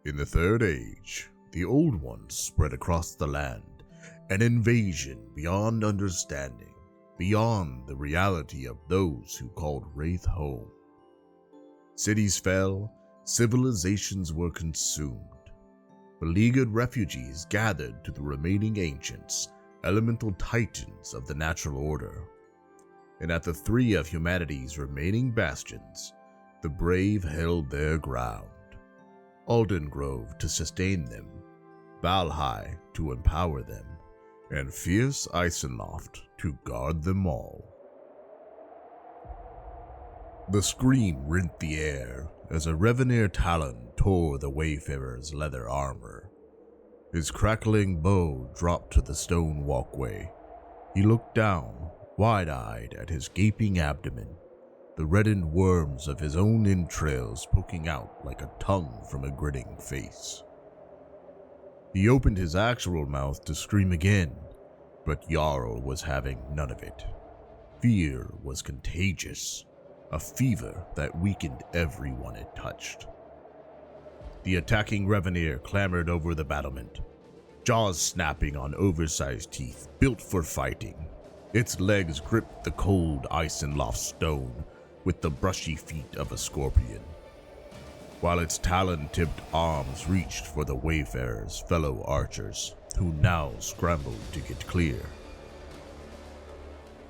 In the Third Age, the Old Ones spread across the land, an invasion beyond understanding, beyond the reality of those who called Wraith home. Cities fell, civilizations were consumed. Beleaguered refugees gathered to the remaining ancients, elemental titans of the natural order. And at the three of humanity's remaining bastions, the brave held their ground. Aldengrove to sustain them, Valhalla to empower them, and fierce Isenloft to guard them all. The scream rent the air as a Revenir talon tore the Wayfarer's leather armor. His crackling bow dropped to the stone walkway. He looked down, wide-eyed, at his gaping abdomen, the reddened worms of his own entrails poking out like a tongue from a grinning face. He opened his actual mouth to scream again, but Jarl was having none of it. Fear was contagious, a fever that weakened everyone it touched. The attacking Revenir clambered over the battlement, jaws snapping on oversized teeth built for fighting. Its legs gripped the cold Isenloft stone with the brushy feet of a scorpion, while its talon-tipped arms reached for the Wayfarer's fellow archers, who now scrambled to get clear.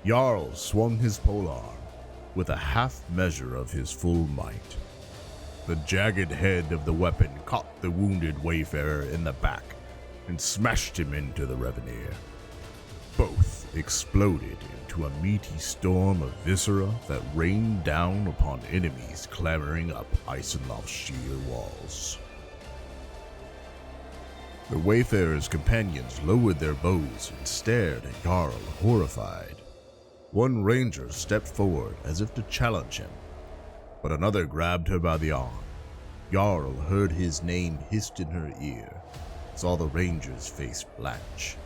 Jarl swung his polearm with a half measure of his full might. The jagged head of the weapon caught the wounded Wayfarer in the back and smashed him into the Revenir. Both exploded into a meaty storm of viscera that rained down upon enemies clambering up Isenloft's sheer walls. The Wayfarer's companions lowered their bows and stared at Jarl, horrified. One ranger stepped forward as if to challenge him, but another grabbed her by the arm. Jarl heard his name hissed in her ear, saw the ranger's face blanch.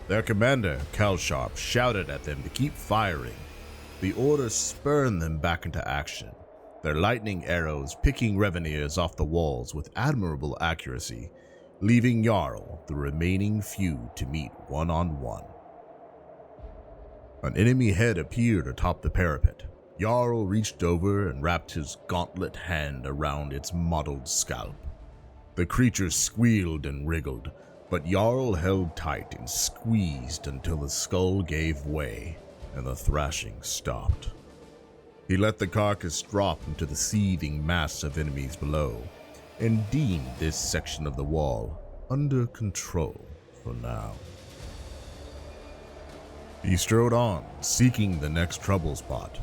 Their commander, Kalsharp, shouted at them to keep firing. The order spurred them back into action, their lightning arrows picking Revenirs off the walls with admirable accuracy, leaving Jarl the remaining few to meet one-on-one. An enemy head appeared atop the parapet. Jarl reached over and wrapped his gauntlet hand around its mottled scalp. The creature squealed and wriggled, but Jarl held tight and squeezed until the skull gave way and the thrashing stopped. He let the carcass drop into the seething mass of enemies below and deemed this section of the wall under control for now. He strode on, seeking the next trouble spot.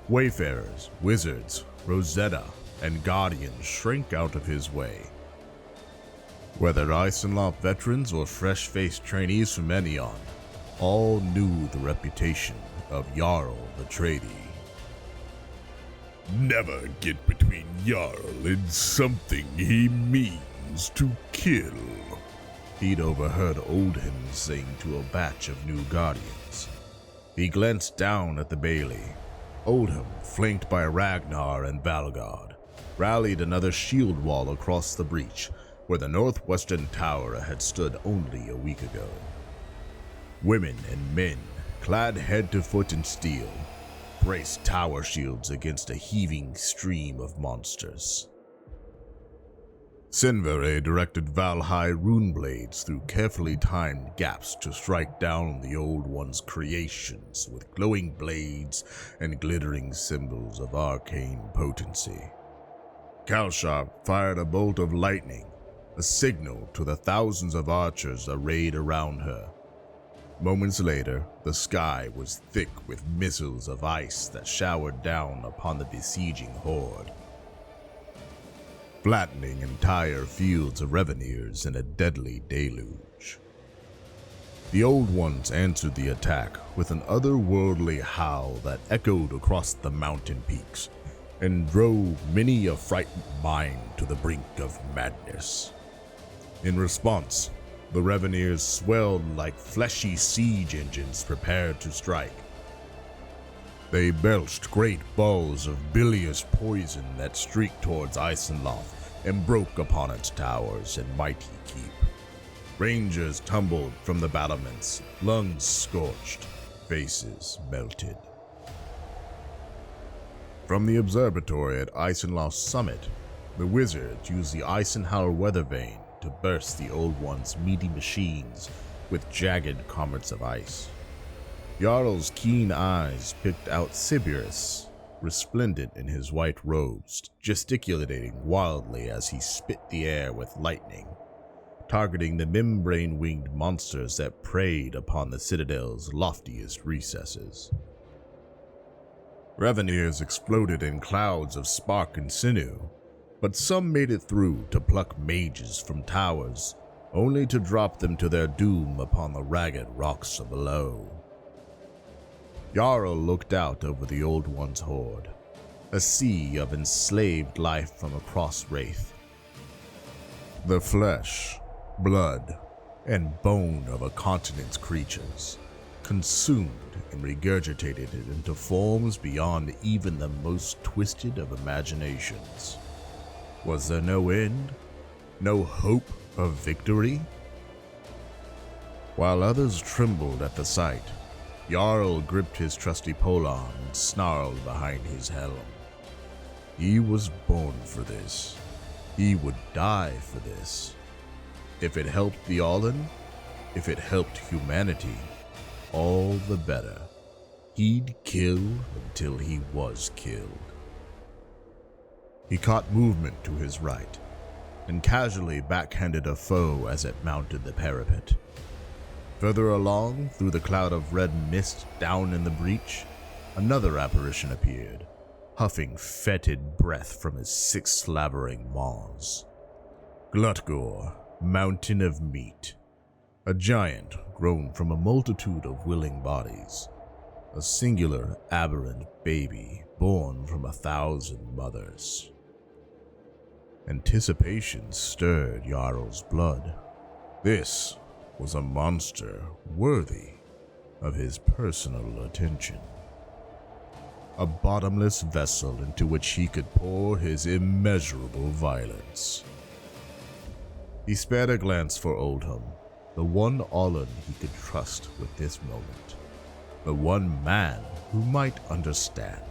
Wayfarers, wizards, Rosetta, and guardians shrank out of his way. Whether Isenloft veterans or fresh-faced trainees from Enion, all knew the reputation of Jarl Vetreiđi. Never get between Jarl and something he means to kill, he'd overheard Oldhim saying to a batch of new guardians. He glanced down at the bailey. Oldhim, flanked by Ragnar and Valgard, rallied another shield wall across the breach, where the northwestern tower had stood only a week ago. Women and men, clad head to foot in steel, braced tower shields against a heaving stream of monsters. Sinvere directed Valhalla rune blades through carefully timed gaps to strike down the Old One's creations with glowing blades and glittering symbols of arcane potency. Kalsharp fired a bolt of lightning, a signal to the thousands of archers arrayed around her. Moments later, the sky was thick with missiles of ice that showered down upon the besieging horde, flattening entire fields of Revenirs in a deadly deluge. The Old Ones answered the attack with an otherworldly howl that echoed across the mountain peaks and drove many a frightened mind to the brink of madness. In response, the Revenirs swelled like fleshy siege engines prepared to strike. They belched great balls of bilious poison that streaked towards Isenloft, and broke upon its towers and mighty keep. Rangers tumbled from the battlements, lungs scorched, faces melted. From the observatory at Isenloft Summit, the wizards used the Eisenhower weather vane to burst the Old One's meaty machines with jagged comets of ice. Jarl's keen eyes picked out Sibirus, resplendent in his white robes, gesticulating wildly as he spit the air with lightning, targeting the membrane-winged monsters that preyed upon the citadel's loftiest recesses. Reveneers exploded in clouds of spark and sinew, but some made it through to pluck mages from towers, only to drop them to their doom upon the ragged rocks below. Jarl looked out over the Old One's horde, a sea of enslaved life from across Wraith. The flesh, blood, and bone of a continent's creatures, consumed and regurgitated it into forms beyond even the most twisted of imaginations. Was there no end? No hope of victory? While others trembled at the sight, Jarl gripped his trusty polearm and snarled behind his helm. He was born for this. He would die for this. If it helped the Allen, if it helped humanity, all the better. He'd kill until he was killed. He caught movement to his right, and casually backhanded a foe as it mounted the parapet. Further along, through the cloud of red mist down in the breach, another apparition appeared, huffing fetid breath from his 6 slavering maws. Glutgore, Mountain of Meat, a giant grown from a multitude of willing bodies, a singular aberrant baby born from 1,000 mothers. Anticipation stirred Jarl's blood. This was a monster worthy of his personal attention. A bottomless vessel into which he could pour his immeasurable violence. He spared a glance for Oldham, the one Allen he could trust with this moment, the one man who might understand.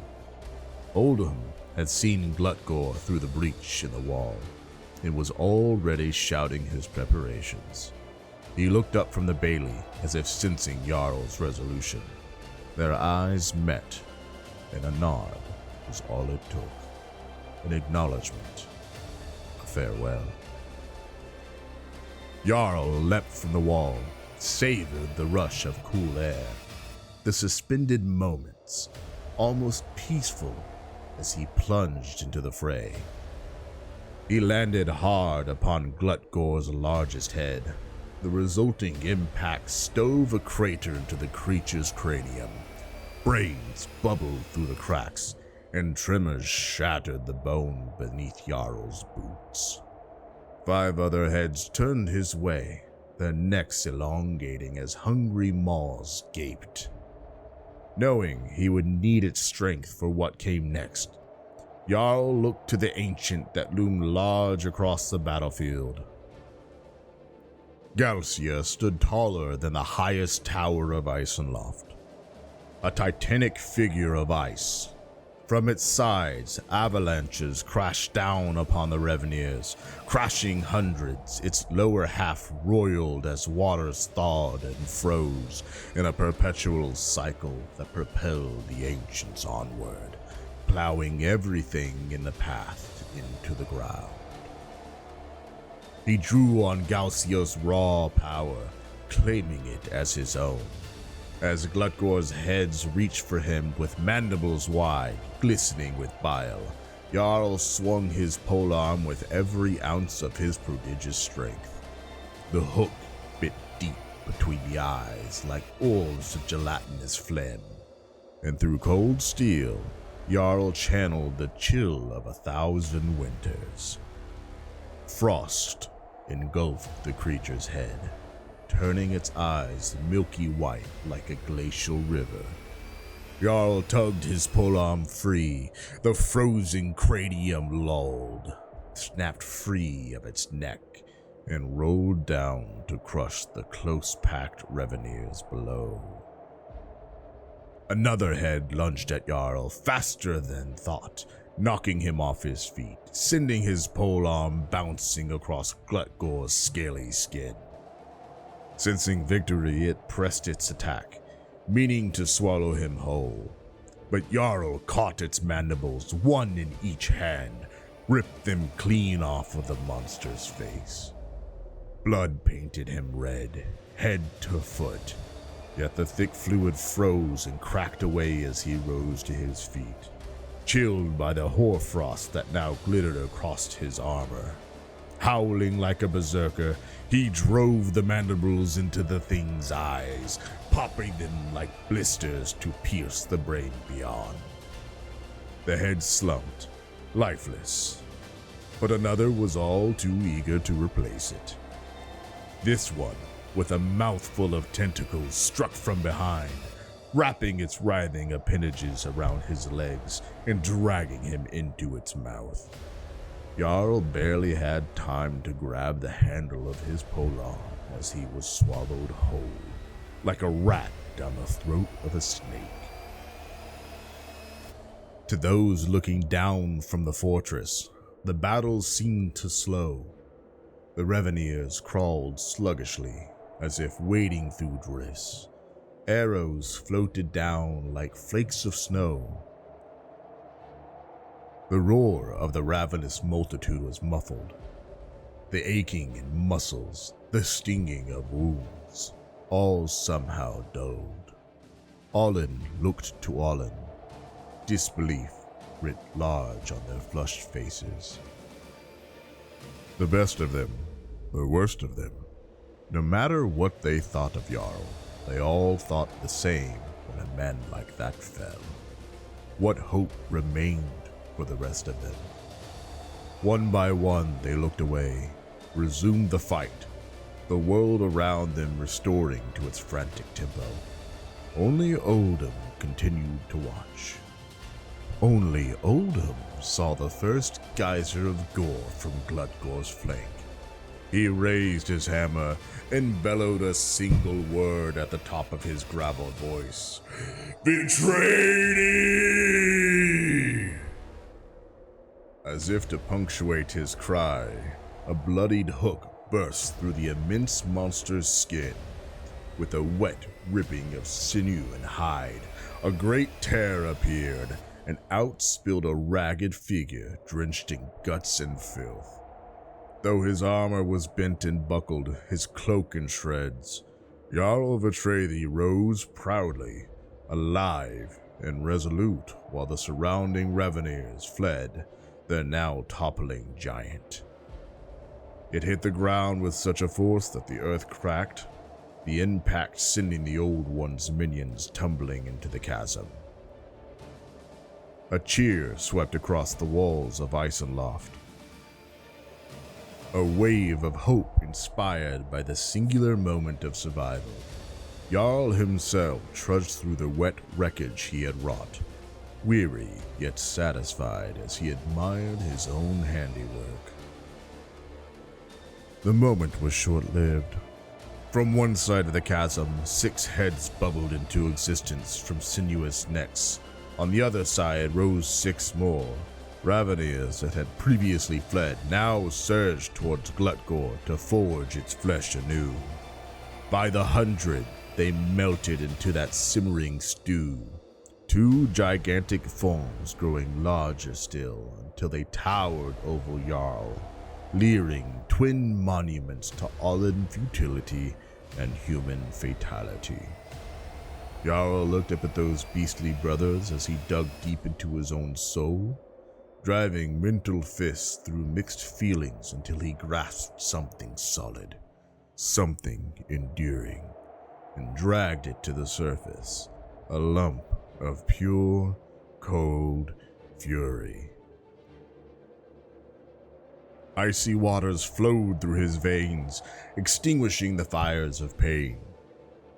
Oldham had seen Glutgore through the breach in the wall and was already shouting his preparations. He looked up from the bailey as if sensing Jarl's resolution. Their eyes met, and a nod was all it took. An acknowledgement, a farewell. Jarl leapt from the wall, savored the rush of cool air, the suspended moments, almost peaceful as he plunged into the fray. He landed hard upon Glutgore's largest head. The resulting impact stove a crater into the creature's cranium. Brains bubbled through the cracks, and tremors shattered the bone beneath Jarl's boots. 5 other heads turned his way, their necks elongating as hungry maws gaped. Knowing he would need its strength for what came next, Jarl looked to the ancient that loomed large across the battlefield. Galcia stood taller than the highest tower of Isenloft, a titanic figure of ice. From its sides, avalanches crashed down upon the Reveneers, crashing hundreds, its lower half roiled as waters thawed and froze in a perpetual cycle that propelled the ancients onward, plowing everything in the path into the ground. He drew on Galcia's raw power, claiming it as his own. As Glutgore's heads reached for him with mandibles wide, glistening with bile, Jarl swung his polearm with every ounce of his prodigious strength. The hook bit deep between the eyes like orbs of gelatinous phlegm, and through cold steel, Jarl channeled the chill of 1,000 winters. Frost engulfed the creature's head, turning its eyes milky white like a glacial river. Jarl tugged his polearm free, the frozen cranium lulled. snapped free of its neck and rolled down to crush the close-packed revenues below. Another head lunged at Jarl faster than thought, knocking him off his feet, sending his polearm bouncing across Glutgor's scaly skin. Sensing victory, it pressed its attack, meaning to swallow him whole. But Jarl caught its mandibles, one in each hand, ripped them clean off of the monster's face. Blood painted him red, head to foot, yet the thick fluid froze and cracked away as he rose to his feet, chilled by the hoarfrost that now glittered across his armor. Howling like a berserker, he drove the mandibles into the thing's eyes, popping them like blisters to pierce the brain beyond. The head slumped, lifeless, but another was all too eager to replace it. This one, with a mouthful of tentacles, struck from behind, wrapping its writhing appendages around his legs and dragging him into its mouth. Jarl barely had time to grab the handle of his polearm as he was swallowed whole, like a rat down the throat of a snake. To those looking down from the fortress, the battle seemed to slow. The Reveneers crawled sluggishly, as if wading through drifts. Arrows floated down like flakes of snow. The roar of the ravenous multitude was muffled. The aching in muscles, the stinging of wounds, all somehow dulled. Olin looked to Olin. Disbelief writ large on their flushed faces. The best of them, the worst of them, no matter what they thought of Jarl, they all thought the same when a man like that fell. What hope remained for the rest of them? One by one they looked away, resumed the fight, the world around them restoring to its frantic tempo. Only Oldham continued to watch. Only Oldham saw the first geyser of gore from Glutgor's flank. He raised his hammer and bellowed a single word at the top of his graveled voice. Vetreiđi! As if to punctuate his cry, a bloodied hook burst through the immense monster's skin. With a wet ripping of sinew and hide, a great tear appeared, and out spilled a ragged figure drenched in guts and filth. Though his armor was bent and buckled, his cloak in shreds, Jarl Vetreiđi rose proudly, alive and resolute, while the surrounding Reveneers fled, their now toppling giant. It hit the ground with such a force that the earth cracked, the impact sending the Old One's minions tumbling into the chasm. A cheer swept across the walls of Isenloft. A wave of hope inspired by the singular moment of survival. Jarl himself trudged through the wet wreckage he had wrought, weary yet satisfied as he admired his own handiwork. The moment was short-lived. From one side of the chasm, 6 heads bubbled into existence from sinuous necks. On the other side rose 6 more. Reveneers that had previously fled now surged towards Glutgor to forge its flesh anew. By the 100, they melted into that simmering stew, 2 gigantic forms growing larger still until they towered over Jarl, leering twin monuments to Olin futility and human fatality. Jarl looked up at those beastly brothers as he dug deep into his own soul, driving mental fists through mixed feelings until he grasped something solid, something enduring, and dragged it to the surface, a lump of pure, cold fury. Icy waters flowed through his veins, extinguishing the fires of pain.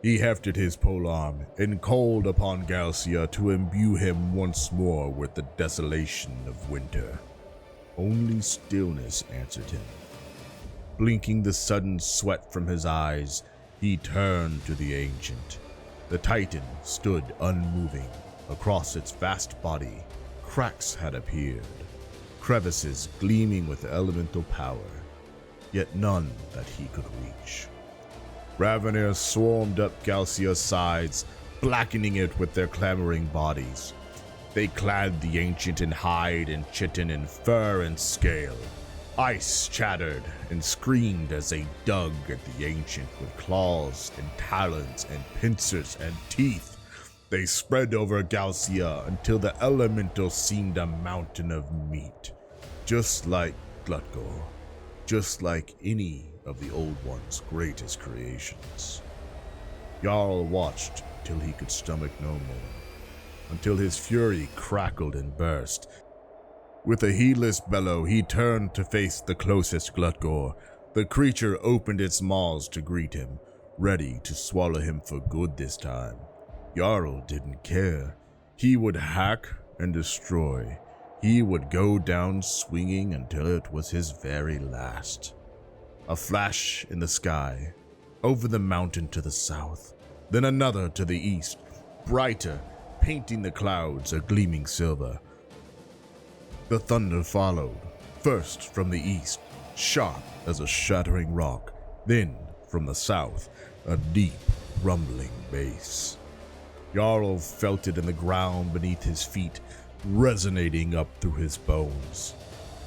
He hefted his polearm and called upon Galcia to imbue him once more with the desolation of winter. Only stillness answered him. Blinking the sudden sweat from his eyes, he turned to the ancient. The Titan stood unmoving. Across its vast body, cracks had appeared, crevices gleaming with elemental power, yet none that he could reach. Raveners swarmed up Galcia's sides, blackening it with their clamoring bodies. They clad the ancient in hide and chitin and fur and scale. Ice chattered and screamed as they dug at the ancient with claws and talons and pincers and teeth. They spread over Galcia until the elemental seemed a mountain of meat, just like Glutgore, just like any of the Old One's greatest creations. Jarl watched till he could stomach no more, until his fury crackled and burst. With a heedless bellow, he turned to face the closest Glutgore. The creature opened its maws to greet him, ready to swallow him for good this time. Jarl didn't care. He would hack and destroy. He would go down swinging until it was his very last. A flash in the sky, over the mountain to the south, then another to the east, brighter, painting the clouds a gleaming silver. The thunder followed, first from the east, sharp as a shattering rock, then from the south, a deep, rumbling bass. Jarl felt it in the ground beneath his feet, resonating up through his bones,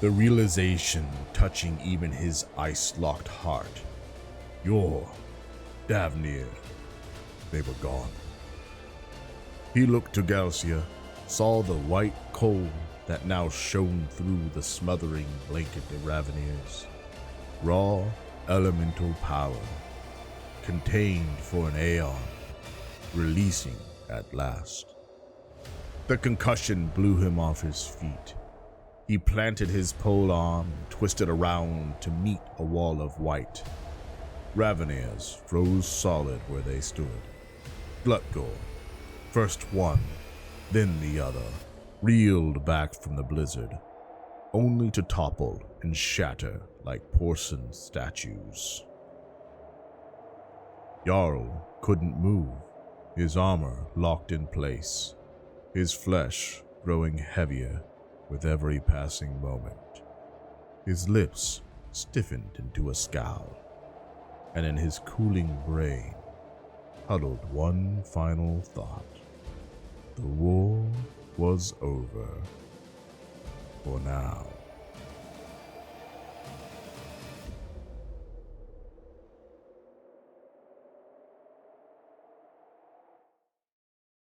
the realization touching even his ice-locked heart. Yor, Davnir, they were gone. He looked to Galcia, saw the white cold that now shone through the smothering blanket of Raveners. Raw, elemental power, contained for an aeon, releasing at last. The concussion blew him off his feet. He planted his pole arm and twisted around to meet a wall of white. Raveners froze solid where they stood. Glutgore, first one, then the other, reeled back from the blizzard, only to topple and shatter like porcelain statues. Jarl couldn't move, his armor locked in place, his flesh growing heavier with every passing moment. His lips stiffened into a scowl, and in his cooling brain huddled one final thought. The war was over for now.